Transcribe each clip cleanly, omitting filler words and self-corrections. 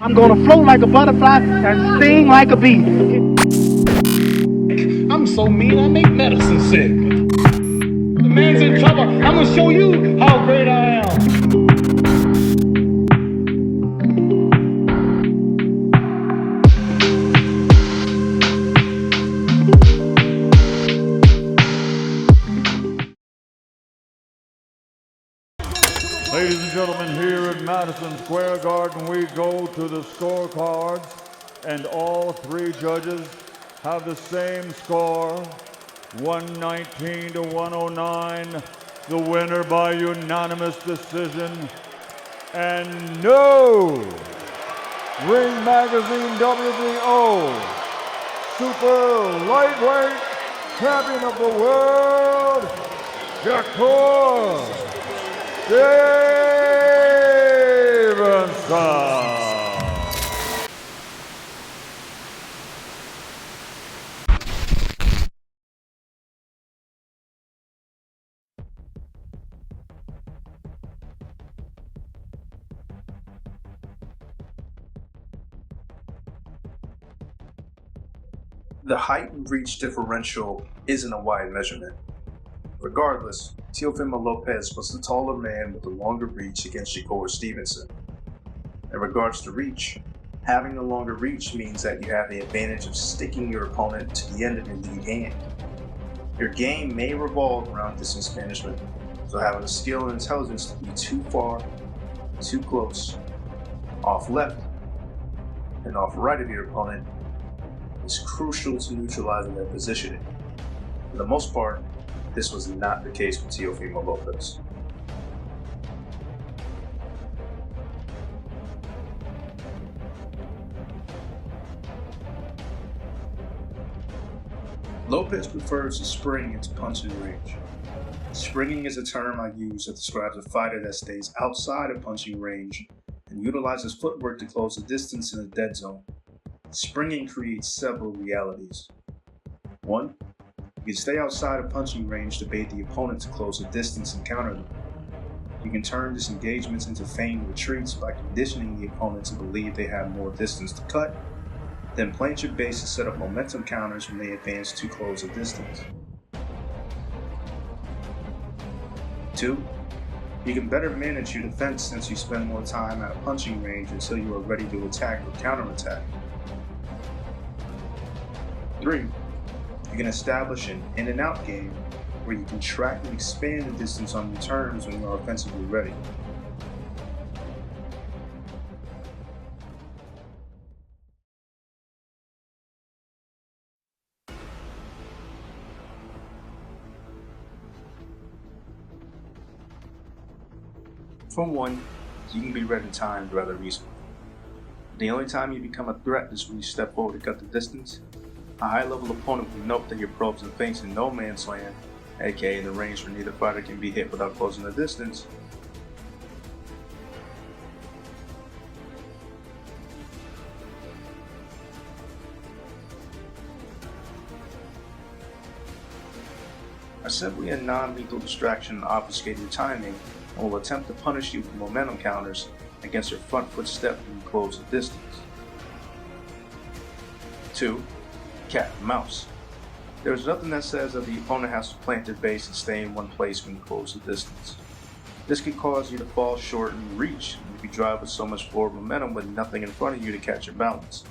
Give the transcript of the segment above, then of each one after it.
I'm gonna float like a butterfly and sting like a bee. I'm so mean, I make medicine sick. The man's in trouble. I'm gonna show you how great I am. Ladies and gentlemen, here at Madison Square Garden, we go to the scorecards, and all three judges have the same score, 119 to 109. The winner by unanimous decision, and no Ring Magazine WBO Super Lightweight Champion of the World, Shakur Stevenson. The height and reach differential isn't a wide measurement. Regardless, Teofimo Lopez was the taller man with the longer reach against Shakur Stevenson. In regards to reach, having the longer reach means that you have the advantage of sticking your opponent to the end of your lead hand. Your game may revolve around distance management, so having the skill and intelligence to be too far, too close, off left, and off right of your opponent is crucial to neutralizing their positioning. For the most part, this was not the case with Teofimo Lopez. Lopez prefers to spring into punching range. Springing is a term I use that describes a fighter that stays outside of punching range and utilizes footwork to close the distance in a dead zone. Springing creates several realities. 1. You can stay outside of punching range to bait the opponent to close the distance and counter them. You can turn disengagements into feigned retreats by conditioning the opponent to believe they have more distance to cut, then plant your base to set up momentum counters when they advance to close the distance. 2. You can better manage your defense since you spend more time at a punching range until you are ready to attack or counterattack. 3. You can establish an in and out game where you contract and expand the distance on your turns when you are offensively ready. For one, you can be read and timed rather easily. The only time you become a threat is when you step forward to cut the distance. A high-level opponent will note that your probes and feints in no man's land, aka the range where neither fighter can be hit without closing the distance. Are simply a non-lethal distraction to obfuscate your timing and will attempt to punish you with momentum counters against your front foot step when you close the distance. 2. Cat and mouse. There is nothing that says that the opponent has to plant their base and stay in one place when you close the distance. This can cause you to fall short in reach if you drive with so much forward momentum with nothing in front of you to catch your balance.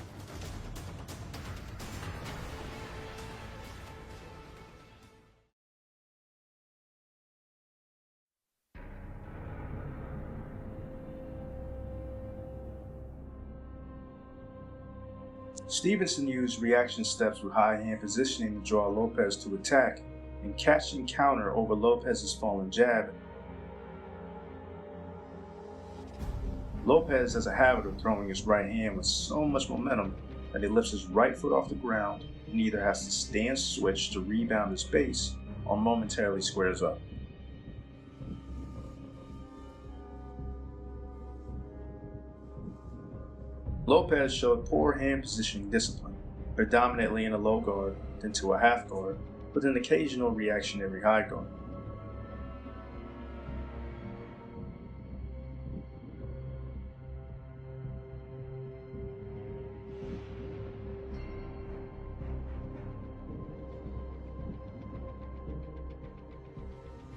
Stevenson used reaction steps with high hand positioning to draw Lopez to attack and catch and counter over Lopez's falling jab. Lopez has a habit of throwing his right hand with so much momentum that he lifts his right foot off the ground and either has to stand switch to rebound his base or momentarily squares up. Lopez showed poor hand positioning discipline, predominantly in a low guard, then to a half guard, with an occasional reactionary high guard.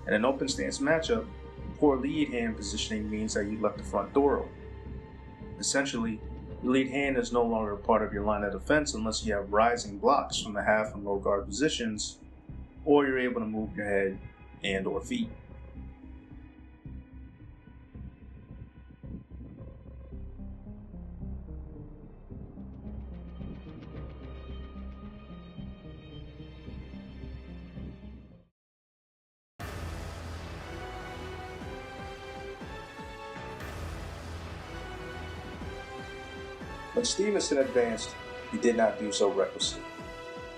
In an open stance matchup, poor lead hand positioning means that you left the front door open. Essentially, your lead hand is no longer a part of your line of defense unless you have rising blocks from the half and low guard positions, or you're able to move your head and or feet. When Stevenson advanced, he did not do so recklessly.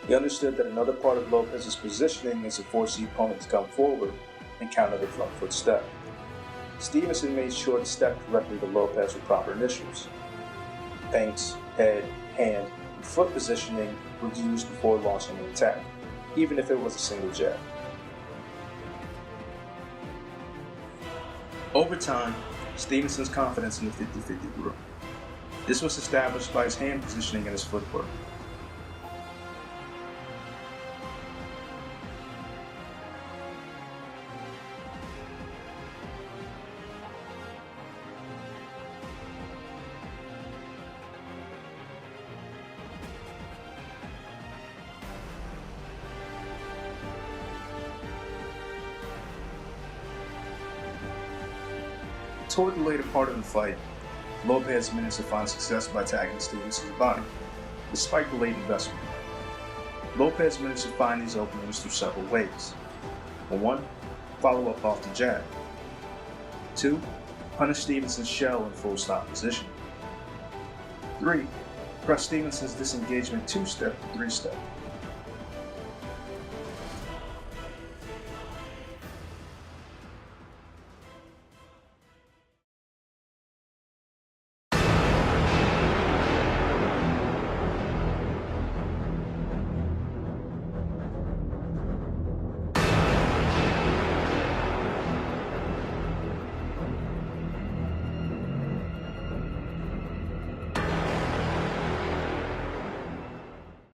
He understood that another part of Lopez's positioning is to force the opponent to come forward and counter the front foot step. Stevenson made sure to step directly to Lopez with proper initials. Feints, head, hand, and foot positioning were used before launching an attack, even if it was a single jab. Over time, Stevenson's confidence in the 50-50 grew. This was established by his hand positioning and his footwork. Toward the later part of the fight, Lopez managed to find success by tagging Stevenson's body, despite the late investment. Lopez managed to find these openings through several ways. 1. Follow up off the jab. 2. Punish Stevenson's shell in full stop position. 3. Press Stevenson's disengagement 2-step to 3-step.